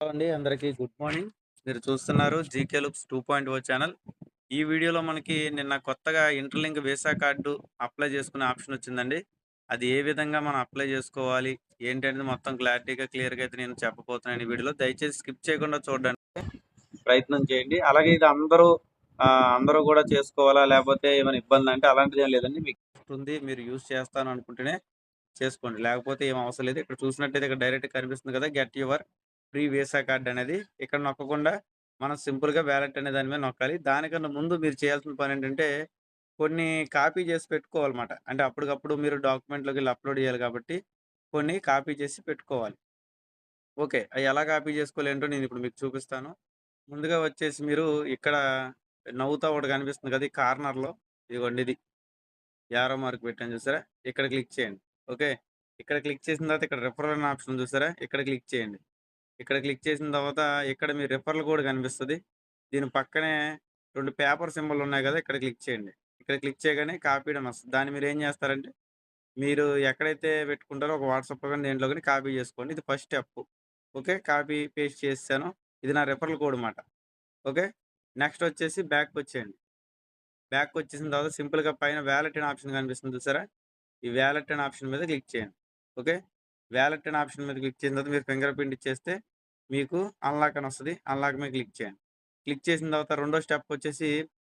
Hello అండి. అందరికీ good morning. మీరు చూస్తున్నారు జీకే లుక్స్ 2.0 ఛానల్. ఈ వీడియోలో మనకి నిన్న కొత్తగా ఇంటర్‌లింక్ వీసా కార్డు అప్లై చేసుకునే ఆప్షన్ వచ్చిందండి. అది ఏ విధంగా మనం అప్లై చేసుకోవాలి? ఏంటి అనేది మొత్తం క్లారిటీగా, క్లియర్‌గా అయితే నేను చెప్పబోతున్నాను ఈ వీడియోలో. దయచేసి స్కిప్ చేయకుండా చూడడానికి ప్రయత్నం చేయండి. అలాగే ఇది అందరూ కూడా చేసుకోవాలా? లేపోతే ఏమైనా ఇబ్బందా అంటే అలాంటిదేం లేదండి. మీకు ఉంది. మీరు యూజ్ చేస్తాను అనుకుంటేనే చేసుకోండి. లేకపోతే ఏం అవసరం లేదు. ఇక్కడ చూసినట్టయితే ఇక్కడ డైరెక్ట్‌గా కనిపిస్తుంది కదా! Get your free visa card అనేది. ఇక్కడ నొక్కకుండా మనం సింపుల్‌గా వాలెట్ అనే దాని మీద నొక్కాలి. దానికన్నా ముందు మీరు చేయాల్సిన పనేంటంటే కొన్ని కాపీ చేసి పెట్టుకోవాలన్నమాట. అంటే అప్పటికప్పుడు మీరు డాక్యుమెంట్‌లోకెళ్ళి అప్‌లోడ్ చేయాలి కాబట్టి కొన్ని కాపీ చేసి పెట్టుకోవాలి. ఓకే. అయి ఎలా కాపీ చేసుకోవాలి ఏంటో నేనిప్పుడు మీకు చూపిస్తాను. ముందుగా వచ్చేసి మీరు ఇక్కడ నవ్వుతా ఒకటి కనిపిస్తుంది కదా! ఈ కార్నర్‌లో ఇదిగోండి ఇది. యారో మార్క్ పెట్టాను చూసారా? ఇక్కడ క్లిక్ చేయండి. ఓకే. ఇక్కడ క్లిక్ చేసిన తర్వాత ఇక్కడ రిఫరల్ అనే ఆప్షన్ ఉంది చూసారా? ఇక్కడ క్లిక్ చేయండి. ఇక్కడ క్లిక్ చేసిన తర్వాత ఇక్కడ మీ రిఫరల్ కోడ్ కనిపిస్తది. దీని పక్కనే 2 పేపర్ సింబల్ ఉన్నాయి గదా! ఇక్కడ క్లిక్ చేయండి. ఇక్కడ క్లిక్ చేయగానే కాపీడ్ అని వస్తది. దాన్ని మీరేం జేస్తారంటే, మీరు ఎక్కడైతే పెట్టుకుంటారో ఒక వాట్సాప్‌లో గాని, దేంట్లో గాని కాపీ జేసుకోండి. ఇది first step. Okay. Copy, paste చేసేసాను. ఇది నా రిఫరల్ కోడ్ మాట. ఓకే. నెక్స్ట్ వచ్చేసి బ్యాక్‌కొచ్చేయండి. బ్యాక్‌కొచ్చేసిన తర్వాత సింపుల్‌గా పైన వాలెట్ అనే ఆప్షన్ కనిపిస్తుంది చూసారా? ఈ వాలెట్ అనే ఆప్షన్ మీద క్లిక్ చేయండి. ఓకే. వాలెట్ అనే ఆప్షన్ మీద క్లిక్ చేసిన తర్వాత మీరు ఫింగర్ ప్రింట్ ఇచ్చేస్తే మీకు అన్లాక్ అని వస్తది. అన్లాక్ మీద క్లిక్ చేయండి. క్లిక్ చేసిన తర్వాత రెండో స్టెప్ వచ్చేసి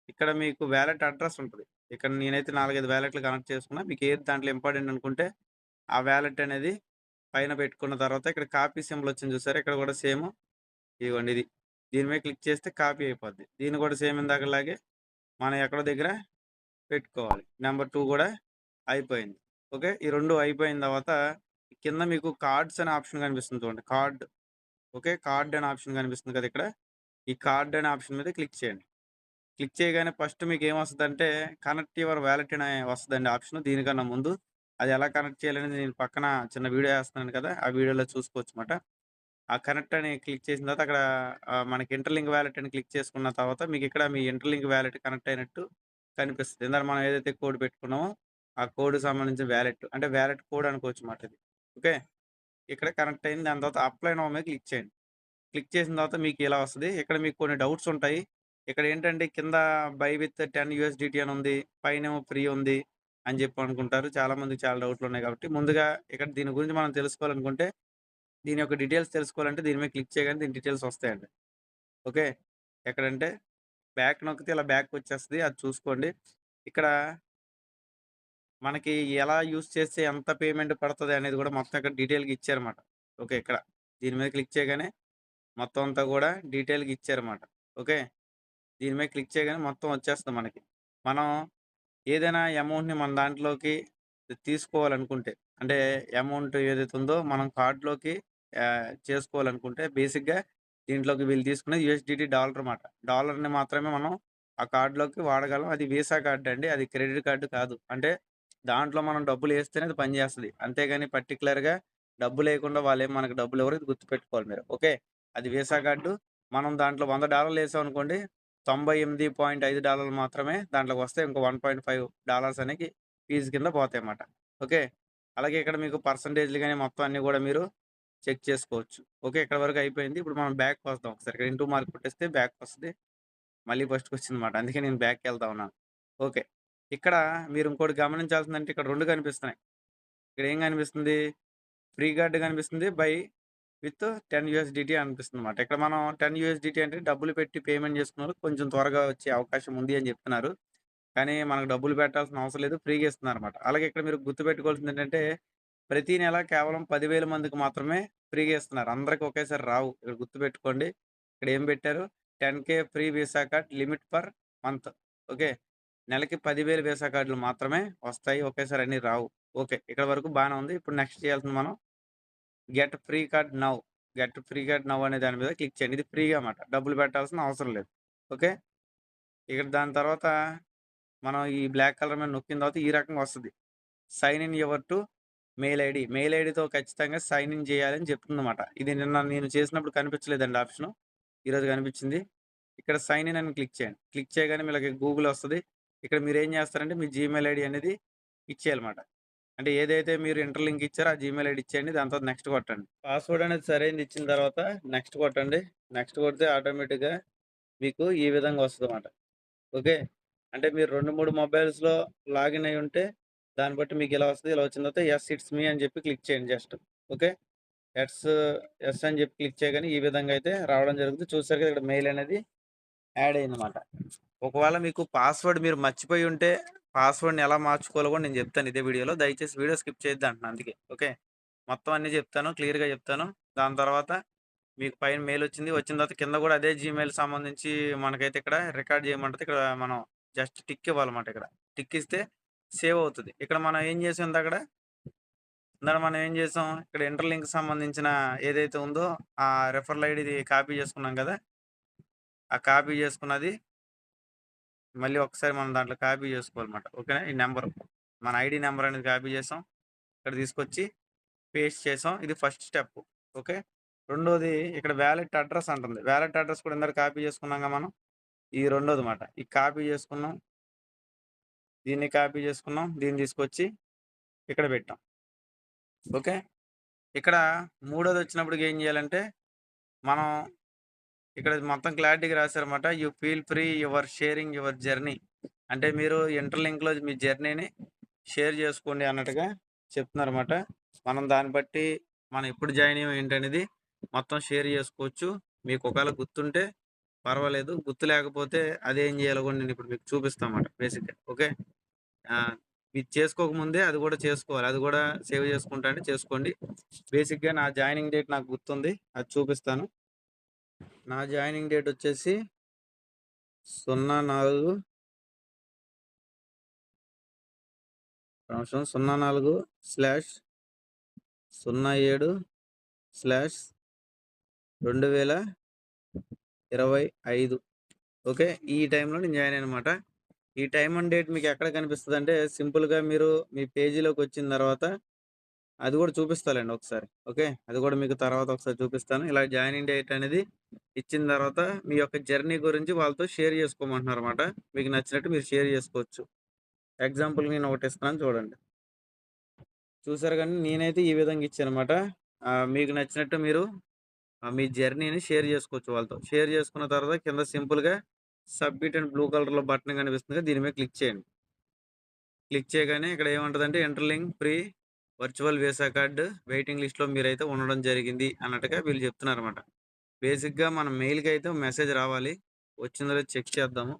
ఇక్కడ మీకు వాలెట్ అడ్రెస్ ఉంటది. ఇక్కడ నేనైతే 4, 5 వాలెట్‌లు కనెక్ట్ చేసుకున్నా. మీకు ఏది దాంట్లో ఇంపార్టెంట్ అనుకుంటే ఆ వాలెట్ అనేది పైన పెట్టుకున్న తర్వాత ఇక్కడ కాపీ సింబల్ వచ్చింది చూసారా? ఇక్కడ కూడా సేమ్ ఇదిగోండి ఇది. దీని మీద క్లిక్ చేస్తే కాపీ అయిపోద్ది. దీన్ని కూడా సేమ్ ఇందాకలాగే మనం ఎక్కడో దగ్గర పెట్టుకోవాలి. నంబర్ 2 కూడా అయిపోయింది. ఓకే. ఈ 2 అయిపోయిన తర్వాత కింద మీకు కార్డ్స్ అనే ఆప్షన్ కనిపిస్తుంది చూడండి. Card okay. కార్డ్ అనే ఆప్షన్ కనిపిస్తుంది కదా! ఇక్కడ. ఈ కార్డ్ అనే ఆప్షన్ మీద క్లిక్ చేయండి. క్లిక్ చేయగానే ఫస్ట్ మీకేమొస్తదంటే కనెక్ట్ యువర్ వాలెట్ అని వస్తదండి ఆప్షన్. దీనికన్నా ముందు అది ఎలా కనెక్ట్ చేయాలనేది నేను పక్కన చిన్న వీడియో ఏస్తున్నాను కదా! ఆ వీడియోలో చూసుకోవచ్చుమాట. ఆ కనెక్ట్ అని క్లిక్ చేసిన తర్వాత అక్కడ మనకి ఇంటర్‌లింక్ వాలెట్ అని క్లిక్ చేసుకున్న తర్వాత మీకిక్కడ మీ ఇంటర్‌లింక్ వాలెట్ కనెక్ట్ అయినట్టు కనిపిస్తది. ఇందాక మనం ఏదైతే కోడ్ పెట్టుకున్నామో ఆ కోడ్‌కి సంబంధించిన వాలెట్ అంటే వాలెట్ కోడ్ అనుకోవచ్చుమాట ఇది. ఓకే. ఇక్కడ కనెక్ట్ అయింది. దాని తర్వాత అప్లై నౌ మీద క్లిక్ చేయండి. క్లిక్ చేసిన తర్వాత మీకిలా వస్తది. ఇక్కడ మీకు కొన్ని డౌట్స్ ఉంటాయి. ఇక్కడేంటంటే కింద బై విత్ 10 యూఎస్‌డిటీ అని ఉంది. పైనేమో ఫ్రీ ఉంది అని జెప్పి అనుకుంటారు. చాలా మందికి చాలా డౌట్‌లున్నాయి కాబట్టి ముందుగా ఇక్కడ దీని గురించి మనం తెలుసుకోవాలనుకుంటే దీని యొక్క డీటెయిల్స్ తెలుసుకోవాలంటే దీని మీద క్లిక్ చేయగానే దీని డీటెయిల్స్ వస్తాయండి. ఓకే. ఎక్కడంటే బ్యాక్ నొక్కితే ఇలా బ్యాక్‌కొచ్చేస్తది. అది చూసుకోండి. ఇక్కడ మనకి ఎలా యూజ్ చేస్తే ఎంత పేమెంట్ పడతది అనేది గూడా మొత్తం ఇక్కడ డీటెయిల్‌గా ఇచ్చారన్నమాట. ఓకే. ఇక్కడ దీని మీద క్లిక్ చేయగానే మొత్తం అంతా గూడా డీటెయిల్‌గా ఇచ్చారన్నమాట. ఓకే. దీని మీద క్లిక్ చేయగానే మొత్తం వచ్చేస్తుంది మనకి. మనం ఏదైనా అమౌంట్‌ని మన దాంట్లోకి తీసుకోవాలనుకుంటే, అంటే అమౌంట్ ఏదైతే ఉందో మనం కార్డ్‌లోకి చేసుకోవాలనుకుంటే బేసిక్‌గా దీంట్లోకి వీళ్ళు తీసుకునేది యూఎస్‌డిటీ డాలర్ మాట. డాలర్‌ని మాత్రమే మనం ఆ కార్డ్‌లోకి వాడగలం. అది వీసా కార్డ్ అండి. అది క్రెడిట్ కార్డ్ కాదు. అంటే దాంట్లో మనం డబ్బులేస్తేనే అది పనిచేస్తది. అంతేగాని పర్టిక్యులర్‌గా డబ్బులేయకుండా వాళ్ళేమి మనకు డబ్బులివ్వరు. ఇది గుర్తుపెట్టుకోవాలి మీరు. ఓకే. అది వీసా కార్డు. మనం దాంట్లో $100 ఏసామనుకోండి $98.5 మాత్రమే దాంట్లోకొస్తాయి. ఇంకో $1.5 అనేది ఫీజు కింద పోతాయన్నమాట. ఓకే. అలాగే ఇక్కడ మీకు పర్సెంటేజ్‌లు గాని మొత్తం అన్నీ గూడా మీరు చెక్ చేసుకోవచ్చు. ఓకే. ఇక్కడి వరకు అయిపోయింది. ఇప్పుడు మనం బ్యాక్‌కొద్దాం ఒకసారి. ఇక్కడ ఇంటూ మార్క్ కొట్టేస్తే బ్యాక్‌కొస్తది. మళ్ళీ ఫస్ట్‌కొచ్చిందన్నమాట. అందుకే నేను బ్యాక్‌కెళ్తా ఉన్నాను. ఓకే. ఇక్కడ మీరు ఇంకోటి గమనించాల్సిందంటే ఇక్కడ 2 కనిపిస్తున్నాయి. ఇక్కడ ఏం కనిపిస్తుంది? ఫ్రీ కార్డ్ కనిపిస్తుంది. బై విత్ 10 యూఎస్‌డిటి అనిపిస్తుందన్నమాట. ఇక్కడ మనం 10 యూఎస్‌డిటి అంటే డబ్బులు పెట్టి పేమెంట్ చేసుకున్నోళ్ళకి కొంచెం త్వరగా వచ్చే అవకాశం ఉంది అని చెప్తున్నారు. కానీ మనకు డబ్బులు పెట్టాల్సిన అవసరం లేదు. ఫ్రీగా ఇస్తున్నారన్నమాట. అలాగే ఇక్కడ మీరు గుర్తుపెట్టుకోవాల్సిందేంటంటే ప్రతి నెల కేవలం 10,000 మందికి మాత్రమే ఫ్రీగా ఇస్తున్నారు. అందరికి ఒకేసారి రావు. ఇక్కడ గుర్తుపెట్టుకోండి. ఇక్కడ ఏం పెట్టారు 10,000 free visa card limit per month. Okay. నెలకి 10,000 వీసా కార్డులు మాత్రమే వస్తాయి. ఒకేసారి అన్ని రావు. ఓకే. ఇక్కడ వరకు బానే ఉంది. ఇప్పుడు నెక్స్ట్ చేయాల్సింది మనం get free card now. Get free card now అనే దాని మీద క్లిక్ చేయండి. ఇది ఫ్రీగా మాట. డబ్బులు పెట్టాల్సిన అవసరం లేదు. ఓకే. ఇక్కడ దాని తర్వాత మనం ఈ బ్లాక్ కలర్ మీద నొక్కిన తర్వాత ఈ రకంగా వస్తది. Sign in your to mail ID. Mail ఐడీతో ఖచ్చితంగా సైన్ ఇన్ చేయాలని చెప్తుందన్నమాట. ఇది నిన్న నేను చేసినప్పుడు కనిపించలేదండి ఆప్షను. ఈరోజు కనిపించింది. ఇక్కడ సైన్ ఇన్ అని క్లిక్ చేయండి. క్లిక్ చేయగానే వీళ్ళకి గూగుల్ వస్తది. ఇక్కడ మీరేం చేస్తారంటే మీ జీమెయిల్ ఐడీ అనేది ఇచ్చేయాలన్నమాట. అంటే ఏదైతే మీరు ఇంటర్‌లింక్ ఇచ్చారో ఆ జీమెయిల్ ఐడీ ఇచ్చేయండి. దాని తర్వాత నెక్స్ట్ కొట్టండి. పాస్వర్డ్ అనేది సరైనది ఇచ్చిన తర్వాత నెక్స్ట్ కొట్టండి. నెక్స్ట్ కొడితే ఆటోమేటిక్‌గా మీకు ఈ విధంగా వస్తదన్నమాట. ఓకే. అంటే మీరు 2, 3 మొబైల్స్‌లో లాగిన్ అయ్యి ఉంటే దాన్ని బట్టి మీకు ఇలా వస్తది. ఇలా వచ్చిన తర్వాత యెస్ ఇట్స్ మీ అని చెప్పి క్లిక్ చేయండి జస్ట్. ఓకే. యెస్, యెస్ అని చెప్పి క్లిక్ చేయగానే ఈ విధంగా అయితే రావడం జరుగుతుంది. చూసారు కదా ఇక్కడ మెయిల్ అనేది యాడ్ అయిందన్నమాట. ఒకవేళ మీకు పాస్వర్డ్ మీరు మర్చిపోయి ఉంటే పాస్వర్డ్‌ని ఎలా మార్చుకోవాలో కూడా నేను చెప్తాను ఇదే వీడియోలో. దయచేసి వీడియో స్కిప్ చేయొద్దు అంటున్నా అందుకే. ఓకే. మొత్తం అన్నీ చెప్తాను. క్లియర్‌గా చెప్తాను. దాని తర్వాత మీకు పైన మెయిల్ వచ్చింది. వచ్చిన తర్వాత కింద కూడా అదే జీమెయిల్ సంబంధించి మనకైతే ఇక్కడ రికార్డ్ చేయమంటది. ఇక్కడ మనం జస్ట్ టిక్ ఇవ్వాలన్నమాట ఇక్కడ. టిక్ ఇస్తే సేవ్ అవుతది. ఇక్కడ మనం ఏం చేసాం ఇందాకడ, ఇందాక మనం ఏం చేసాం, ఇక్కడ ఇంటర్‌లింక్‌కి సంబంధించిన ఏదైతే ఉందో ఆ రిఫరల్ ఐడీది కాపీ చేసుకున్నాం కదా! ఆ కాపీ చేసుకున్నది మళ్ళీ ఒకసారి మనం దాంట్లో కాపీ చేసుకోవాలన్నమాట. ఓకేనా? ఈ నంబరు. మన ఐడీ నంబర్ అనేది కాపీ చేసాం. ఇక్కడ తీసుకొచ్చి పేస్ట్ చేసాం. ఇది ఫస్ట్ స్టెప్. ఓకే. రెండోది ఇక్కడ వాలెట్ అడ్రెస్ అంటుంది. వాలెట్ అడ్రెస్ కూడా ఇందాక కాపీ చేసుకున్నాంగా మనం. ఇది రెండోది మాట. ఈ కాపీ చేసుకున్నాం. దీన్ని కాపీ చేసుకున్నాం. దీన్ని తీసుకొచ్చి ఇక్కడ పెట్టాం. ఓకే. ఇక్కడ మూడోదొచ్చినప్పటికి ఏం చేయాలంటే, మనం ఇక్కడ మొత్తం క్లారిటీగా రాసారన్నమాట. You feel free your sharing your journey. అంటే మీరు ఇంటర్‌లింక్‌లో మీ జర్నీని షేర్ చేసుకోండి అన్నట్టుగా చెప్తున్నారన్నమాట. మనం దాన్ని బట్టి మనం ఎప్పుడు జాయిన్ అయ్యాం ఏంటనేది మొత్తం షేర్ చేసుకోవచ్చు. మీకు ఒకవేళ గుర్తుంటే పర్వాలేదు. గుర్తు లేకపోతే అదేం చేయాలో కూడా నేను ఇప్పుడు మీకు చూపిస్తానన్నమాట బేసిక్‌గా. ఓకే. ఇది చేసుకోకముందే అది కూడా చేసుకోవాలి. అది కూడా సేవ్ చేసుకుంటా అంటే చేసుకోండి. బేసిక్‌గా నా జాయినింగ్ డేట్ నాకు గుర్తుంది. అది చూపిస్తాను. నా జాయినింగ్ డేట్ వచ్చేసి 04 సంవత్సరం 04/07/2025 ఓకే. ఈ టైంలో నేను జాయిన్ అయ్యానన్నమాట. ఈ టైమ్ అండ్ డేట్ మీకు ఎక్కడ కనిపిస్తదంటే సింపుల్‌గా మీరు మీ పేజీలోకొచ్చిన తర్వాత అది కూడా చూపిస్తాలెండి ఒకసారి. ఓకే. అది కూడా మీకు తర్వాత ఒకసారి చూపిస్తాను. ఇలా జాయినింగ్ డేట్ అనేది ఇచ్చిన తర్వాత మీ యొక్క జర్నీ గురించి వాళ్ళతో షేర్ చేసుకోమంటున్నారన్నమాట. మీకు నచ్చినట్టు మీరు షేర్ చేసుకోవచ్చు. ఎగ్జాంపుల్‌గా నేను ఒకటి ఇస్తున్నాను చూడండి. చూసారు గానీ నేనైతే ఈ విధంగా ఇచ్చానన్నమాట. మీకు నచ్చినట్టు మీరు మీ జర్నీని షేర్ చేసుకోవచ్చు వాళ్ళతో. షేర్ చేసుకున్న తర్వాత కింద సింపుల్‌గా సబ్మిట్ అని బ్లూ కలర్‌లో బటన్ కనిపిస్తుంది కదా! దీని మీద క్లిక్ చేయండి. క్లిక్ చేయగానే ఇక్కడ ఏముంటదంటే Interlink free virtual visa card waiting లిస్ట్‌లో మీరైతే ఉండడం జరిగింది అన్నట్టుగా వీళ్ళు చెప్తున్నారన్నమాట. బేసిక్‌గా మన మెయిల్‌కైతే మెసేజ్ రావాలి. వచ్చిందో లేదో చెక్ చేద్దాము.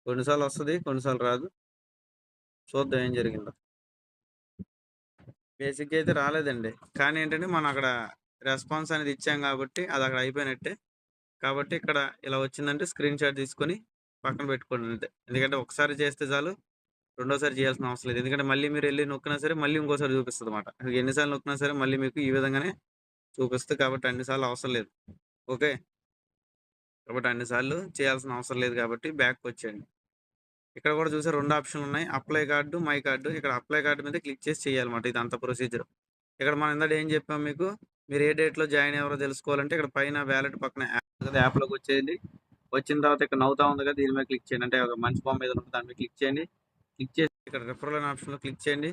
కొన్నిసార్లు వస్తది. కొన్నిసార్లు రాదు. చూద్దాం ఏం జరిగిందో. బేసిక్‌గా అయితే రాలేదండి. కానీ ఏంటంటే మనం అక్కడ రెస్పాన్స్ అనేది ఇచ్చాం కాబట్టి అది అక్కడ అయిపోయినట్టే. కాబట్టి ఇక్కడ ఇలా వచ్చిందంటే స్క్రీన్ షాట్ తీసుకొని పక్కన పెట్టుకోండి అంతే. ఎందుకంటే ఒకసారి చేస్తే చాలు. రెండోసారి చేయాల్సిన అవసరం లేదు. ఎందుకంటే మళ్ళీ మీరెళ్లి నొక్కినా సరే మళ్ళీ ఇంకోసారి చూపిస్తదన్నమాట. ఎన్ని సార్లు నొక్కినా సరే మళ్ళీ మీకు ఈ విధంగానే చూపిస్తది. కాబట్టి అన్ని సార్లు అవసరం లేదు. ఓకే. కాబట్టి అన్ని సార్లు చేయాల్సిన అవసరం లేదు కాబట్టి బ్యాక్‌కొచ్చేయండి. ఇక్కడ కూడా చూసారా 2 ఆప్షన్‌లున్నాయి. Apply card, my card. ఇక్కడ అప్లై కార్డ్ మీద క్లిక్ చేసి చేయాలన్నమాట. ఇదంతా ప్రొసీజర్. ఇక్కడ మనం ఇందాక ఏం చెప్పాం మీకు, మీరు ఏ డేట్‌లో జాయిన్ అయ్యారో తెలుసుకోవాలంటే ఇక్కడ పైన వాలెట్ పక్కన యాప్ ఉంది కదా! యాప్‌లోకి వచ్చేయండి. వచ్చిన తర్వాత ఇక్కడ నవ్వుతా ఉంది కదా! దీని మీద క్లిక్ చేయండి. అంటే ఒక మనిషి బొమ్మ ఏదో ఉంటది. దాని మీద క్లిక్ చేయండి. క్లిక్ చేసి ఇక్కడ రిఫరల్ అనే ఆప్షన్‌లో క్లిక్ చేయండి.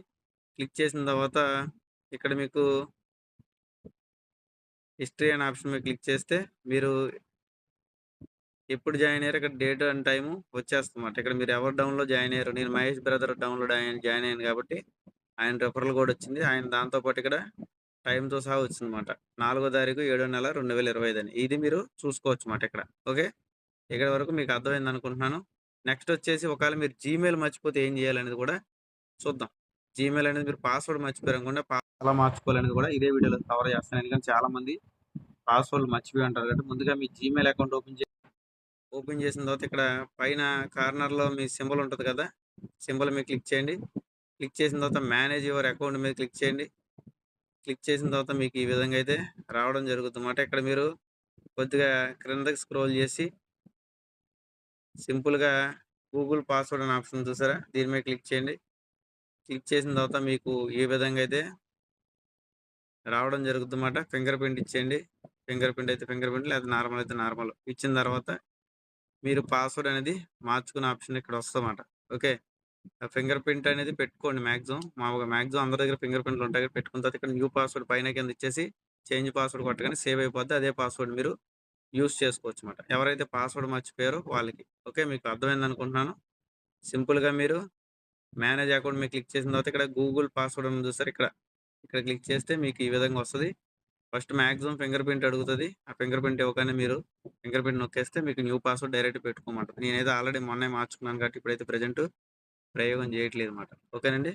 క్లిక్ చేసిన తర్వాత ఇక్కడ మీకు హిస్టరీ అనే ఆప్షన్ మీద క్లిక్ చేస్తే మీరు ఎప్పుడు జాయిన్ అయ్యారో ఇక్కడ డేట్ అండ్ టైము వచ్చేస్తదన్నమాట. ఇక్కడ మీరు ఎవరు డౌన్‌లో జాయిన్ అయ్యారో నేను మహేష్ బ్రదర్ డౌన్‌లోడ్ జాయిన్ అయ్యాను కాబట్టి ఆయన రిఫరల్ కోడ్ వచ్చింది. ఆయన దాంతో పాటు ఇక్కడ టైమ్‌తో సహా వచ్చిందన్నమాట. 4వ తారీఖు 7వ నెల 2025 అని. ఇది మీరు చూసుకోవచ్చుమాట ఇక్కడ. ఓకే. ఇక్కడి వరకు మీకు అర్థమైంది అనుకుంటున్నాను. నెక్స్ట్ వచ్చేసి ఒకవేళ మీరు జీమెయిల్ మర్చిపోతే ఏం చేయాలనేది కూడా చూద్దాం. జీమెయిల్ అనేది మీరు పాస్వర్డ్ మర్చిపోయారనుకోండి ఎలా మార్చుకోవాలనేది కూడా ఇదే వీడియోలో కవర్ చేస్తాను. ఎందుకంటే చాలామంది పాస్వర్డ్‌లు మర్చిపోయి ఉంటారు కాబట్టి ముందుగా మీ జీమెయిల్ అకౌంట్ ఓపెన్ చేసిన తర్వాత ఇక్కడ పైన కార్నర్‌లో మీ సింబల్ ఉంటది కదా! సింబల్ మీద క్లిక్ చేయండి. క్లిక్ చేసిన తర్వాత మేనేజ్ యువర్ అకౌంట్ మీద క్లిక్ చేయండి. క్లిక్ చేసిన తర్వాత మీకు ఈ విధంగా అయితే రావడం జరుగుతుందన్నమాట. ఇక్కడ మీరు కొద్దిగా క్రిందకి స్క్రోల్ చేసి సింపుల్‌గా గూగుల్ పాస్వర్డ్ అనే ఆప్షన్ చూసారా? దీని మీద క్లిక్ చేయండి. క్లిక్ చేసిన తర్వాత మీకు ఈ విధంగా అయితే రావడం జరుగుతుందన్నమాట. ఫింగర్ ప్రింట్ ఇచ్చేయండి. ఫింగర్ ప్రింట్ అయితే ఫింగర్ ప్రింట్ లేదా నార్మల్ అయితే నార్మల్. ఇచ్చిన తర్వాత మీరు పాస్వర్డ్ అనేది మార్చుకునే ఆప్షన్ ఇక్కడ వస్తదన్నమాట. ఓకే. ఫింగర్ ప్రింట్ అనేది పెట్టుకోండి మాక్సిమం. మాక్సిమం అందరి దగ్గర ఫింగర్ ప్రింట్లు ఉంటాయి. పెట్టుకున్న తర్వాత ఇక్కడ న్యూ పాస్వర్డ్ పైన కింద ఇచ్చేసి చేంజ్ పాస్వర్డ్ కొట్టగానే సేవ్ అయిపోద్ది. అదే పాస్వర్డ్ మీరు యూజ్ చేసుకోవచ్చన్నమాట. ఎవరైతే పాస్వర్డ్ మర్చిపోయారో వాళ్ళకి. ఓకే. మీకు అర్థమైందనుకుంటున్నాను. సింపుల్‌గా మీరు మేనేజ్ అకౌంట్ మీద క్లిక్ చేసిన తర్వాత ఇక్కడ గూగుల్ పాస్వర్డ్ ఉంది చూసారా ఇక్కడ. ఇక్కడ క్లిక్ చేస్తే మీకు ఈ విధంగా వస్తది. ఫస్ట్ మాక్సిమం ఫింగర్ ప్రింట్ అడుగుతది. ఆ ఫింగర్ ప్రింట్ ఇవ్వగానే మీరు ఫింగర్ ప్రింట్ నొక్కేస్తే మీకు న్యూ పాస్వర్డ్ డైరెక్ట్ పెట్టుకోమంటది. నేనైతే ఆల్రెడీ మొన్నే మార్చుకున్నాను కాబట్టి ఇప్పుడైతే ప్రెజెంట్ ప్రయోగం చేయట్లేదన్నమాట. ఓకేనండి.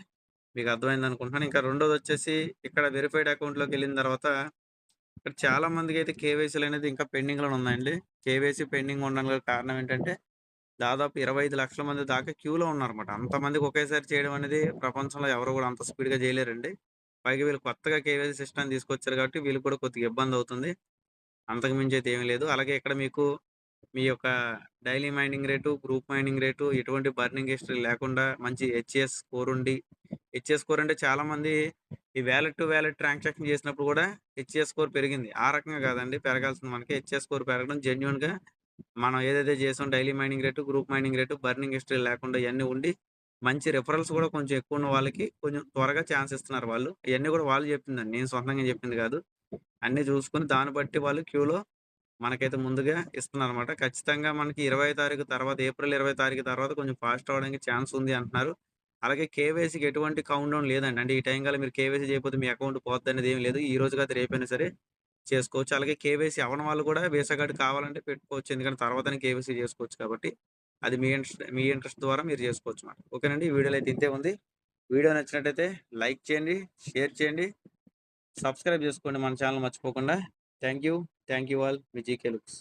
మీకు అర్థమైందనుకుంటున్నాను. ఇంకా రెండోదొచ్చేసి ఇక్కడ వెరిఫైడ్ అకౌంట్‌లోకెళ్ళిన తర్వాత ఇక్కడ చాలా మందికైతే కేవైసీలనేది ఇంకా పెండింగ్‌లోనే ఉన్నాయండి. కేవైసీ పెండింగ్ ఉండడానికి గల కారణం ఏంటంటే దాదాపు 25,00,000 మంది దాకా క్యూలో ఉన్నారన్నమాట. అంతమందికి ఒకేసారి చేయడం అనేది ప్రపంచంలో ఎవరు గూడా అంత స్పీడ్‌గా జేయలేరండి. పైగా వీళ్ళు కొత్తగా కేవైసీ సిస్టమ్ తీసుకొచ్చారు కాబట్టి వీళ్ళకి కూడా కొద్దిగా ఇబ్బందవుతుంది. అంతకు మించి అయితే ఏమి లేదు. అలాగే ఇక్కడ మీకు మీ యొక్క daily mining rate, group mining rate, ఎటువంటి బర్నింగ్ హిస్టరీ లేకుండా మంచి హెచ్‌ఎస్ స్కోర్ ఉండి, హెచ్‌ఎస్ స్కోర్ అంటే చాలామంది ఈ వాలెట్ టు వాలెట్ ట్రాన్సాక్షన్ చేసినప్పుడు కూడా హెచ్‌ఎస్ స్కోర్ పెరిగింది. ఆ రకంగా కాదండి పెరగాల్సింది మనకి. హెచ్‌ఎస్ స్కోర్ పెరగడం జెన్యూన్‌గా మనం ఏదైతే చేసామో daily mining rate, group mining rate, burning history లేకుండా ఇయన్నీ ఉండి, మంచి రిఫరల్స్ కూడా కొంచెం ఎక్కువున్న వాళ్ళకి కొంచెం త్వరగా ఛాన్స్ ఇస్తున్నారు వాళ్ళు. ఇయన్నీ కూడా వాళ్ళు చెప్పిందండి. నేను సొంతంగా చెప్పింది కాదు. అన్నీ చూసుకొని దాన్ని బట్టి వాళ్ళు క్యూలో మనకైతే ముందుగా ఇస్తున్నారన్నమాట. ఖచ్చితంగా మనకి 20 తారీఖు తర్వాత ఏప్రిల్ 20 తారీఖు తర్వాత కొంచెం ఫాస్ట్ అవ్వడానికి ఛాన్స్ ఉంది అంటున్నారు. అలాగే కేవైసీకి ఎటువంటి కౌంట్ డౌన్ లేదండి. అంటే ఈ టైం కల్లా మీరు కేవైసీ చేయకపోతే మీ అకౌంట్ పోద్దనేది ఏమి లేదు. ఈ రోజు కాదు రేపైనా సరే చేసుకోవచ్చు. అలాగే కేవైసీ అవ్వని వాళ్ళు కూడా వీసా కార్డ్ కావాలంటే పెట్టుకోవచ్చు. ఎందుకంటే తర్వాతనే కేవైసీ చేసుకోవచ్చు కాబట్టి. అది మీ ఇంట్రెస్ట్ ద్వారా మీరు చేసుకోవచ్చన్నమాట. ఓకేనండి. ఈ వీడియోలో అయితే ఇంతే ఉంది. వీడియో నచ్చినట్టయితే లైక్ చేయండి, షేర్ చేయండి, సబ్స్క్రైబ్ చేసుకోండి మన ఛానెల్ మర్చిపోకుండా. Thank you. Thank you all. Me GK looks.